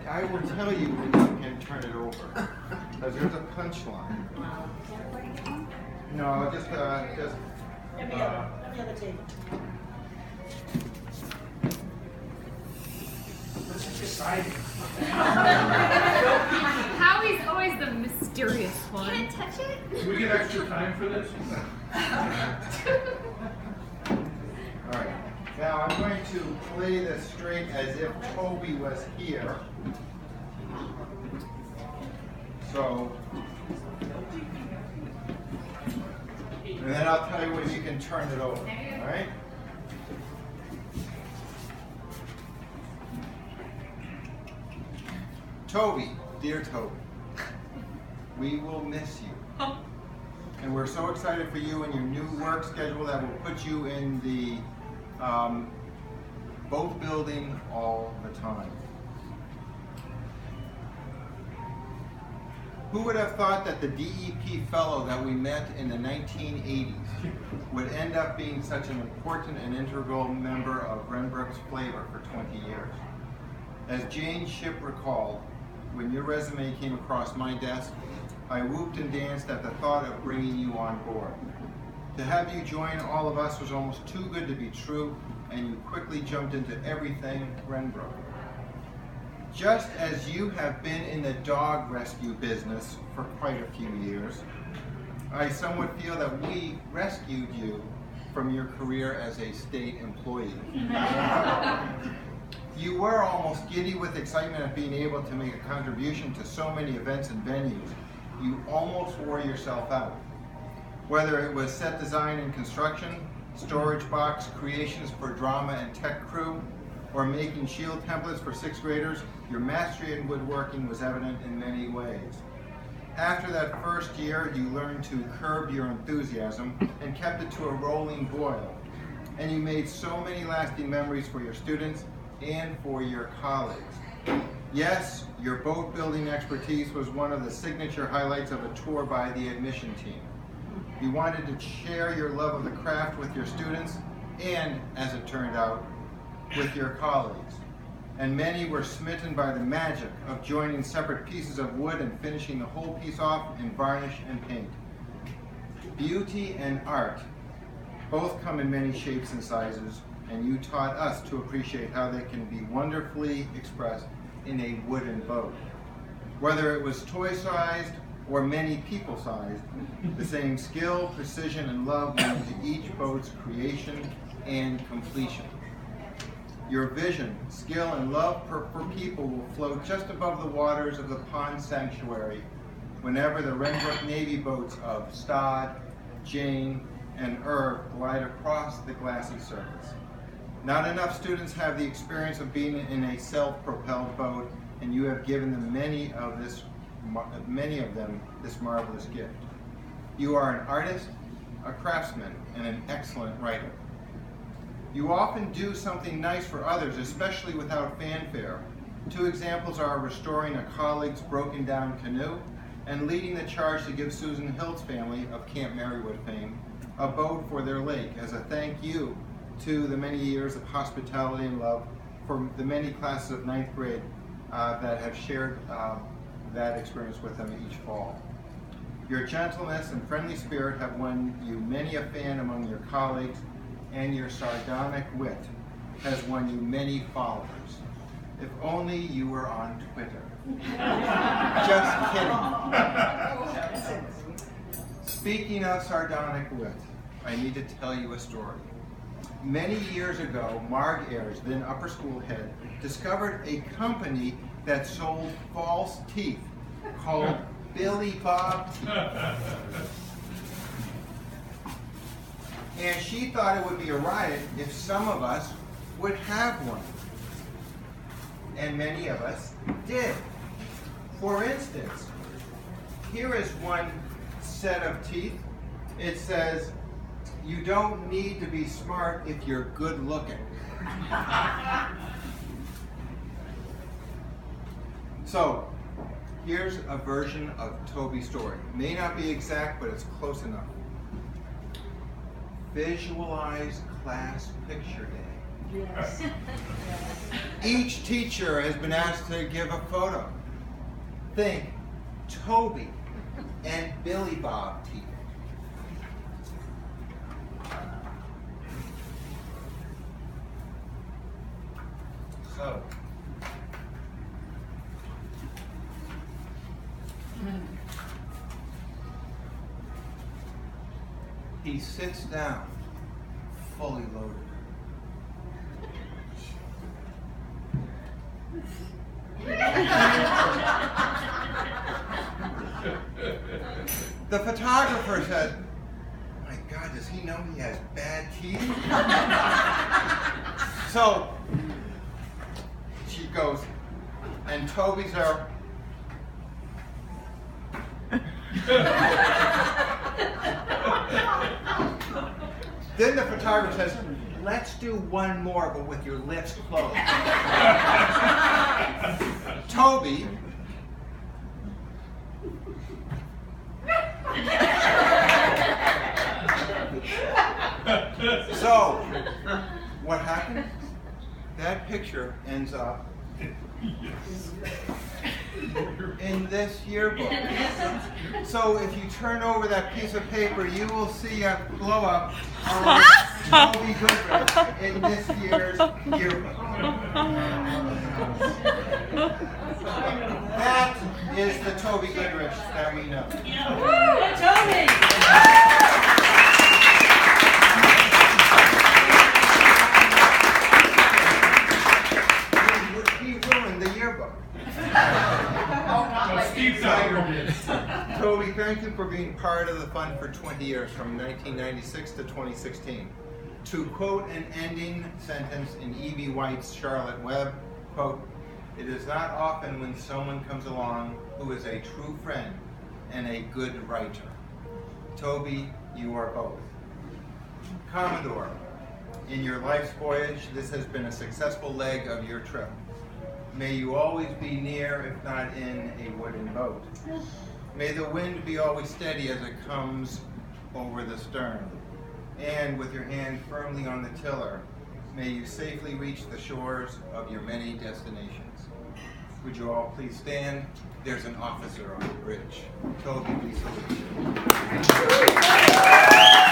I will tell you when you can turn it over. Because there's a punchline. No, just Every other table. This is exciting. Howie's always the mysterious one. Can't touch it? Do we get extra time for this? Alright. Now I'm going to play this straight as if Toby was here. So, and then I'll tell you when you can turn it over. Alright? Toby, dear Toby, we will miss you. And we're so excited for you and your new work schedule that will put you in the boat building all the time. Who would have thought that the DEP fellow that we met in the 1980s would end up being such an important and integral member of Renbrook's flavor for 20 years? As Jane Shipp recalled, when your resume came across my desk, I whooped and danced at the thought of bringing you on board. To have you join all of us was almost too good to be true, and you quickly jumped into everything Renbrook. Just as you have been in the dog rescue business for quite a few years, I somewhat feel that we rescued you from your career as a state employee. You were almost giddy with excitement at being able to make a contribution to so many events and venues. You almost wore yourself out. Whether it was set design and construction, storage box creations for drama and tech crew, or making shield templates for 6th graders, your mastery in woodworking was evident in many ways. After that first year, you learned to curb your enthusiasm and kept it to a rolling boil. And you made so many lasting memories for your students and for your colleagues. Yes, your boat building expertise was one of the signature highlights of a tour by the admission team. You wanted to share your love of the craft with your students and, as it turned out, with your colleagues. And many were smitten by the magic of joining separate pieces of wood and finishing the whole piece off in varnish and paint. Beauty and art both come in many shapes and sizes, and you taught us to appreciate how they can be wonderfully expressed in a wooden boat. Whether it was toy-sized or many people-sized, the same skill, precision, and love went into each boat's creation and completion. Your vision, skill, and love for people will float just above the waters of the pond sanctuary whenever the Renbrook Navy boats of Stod, Jane, and Irv glide across the glassy surface. Not enough students have the experience of being in a self-propelled boat, and you have given them many of them this marvelous gift. You are an artist, a craftsman, and an excellent writer. You often do something nice for others, especially without fanfare. 2 examples are restoring a colleague's broken down canoe and leading the charge to give Susan Hill's family of Camp Marywood fame a boat for their lake as a thank you to the many years of hospitality and love for the many classes of 9th grade that have shared that experience with them each fall. Your gentleness and friendly spirit have won you many a fan among your colleagues, and your sardonic wit has won you many followers. If only you were on Twitter. Just kidding. Speaking of sardonic wit, I need to tell you a story. Many years ago, Marg Ayers, then upper school head, discovered a company that sold false teeth called Billy Bob Teeth. And she thought it would be a riot if some of us would have one. And many of us did. For instance, here is one set of teeth. It says, "You don't need to be smart if you're good looking." So, here's a version of Toby's story. May not be exact, but it's close enough. Visualize class picture day. Yes. Each teacher has been asked to give a photo. Think Toby and Billy Bob teeth. So, he sits down, fully loaded. The photographer said, "My God, does he know he has bad teeth?" So she goes, and Toby's there. Then the photographer says, "Let's do one more, but with your lips closed." Toby so what happened? That picture ends up in this yearbook. So if you turn over that piece of paper, you will see a blow up of Toby Goodrich in this year's yearbook. That is the Toby Goodrich that we know. Woo! Toby! He ruined the yearbook. Well, Steve Tiger did. Toby, thank you for being part of the fund for 20 years, from 1996 to 2016. To quote an ending sentence in E.B. White's Charlotte Web, quote, "It is not often when someone comes along who is a true friend and a good writer." Toby, you are both. Commodore, in your life's voyage, this has been a successful leg of your trip. May you always be near, if not in, a wooden boat. May the wind be always steady as it comes over the stern. And with your hand firmly on the tiller, may you safely reach the shores of your many destinations. Would you all please stand? There's an officer on the bridge. Toby, we salute you.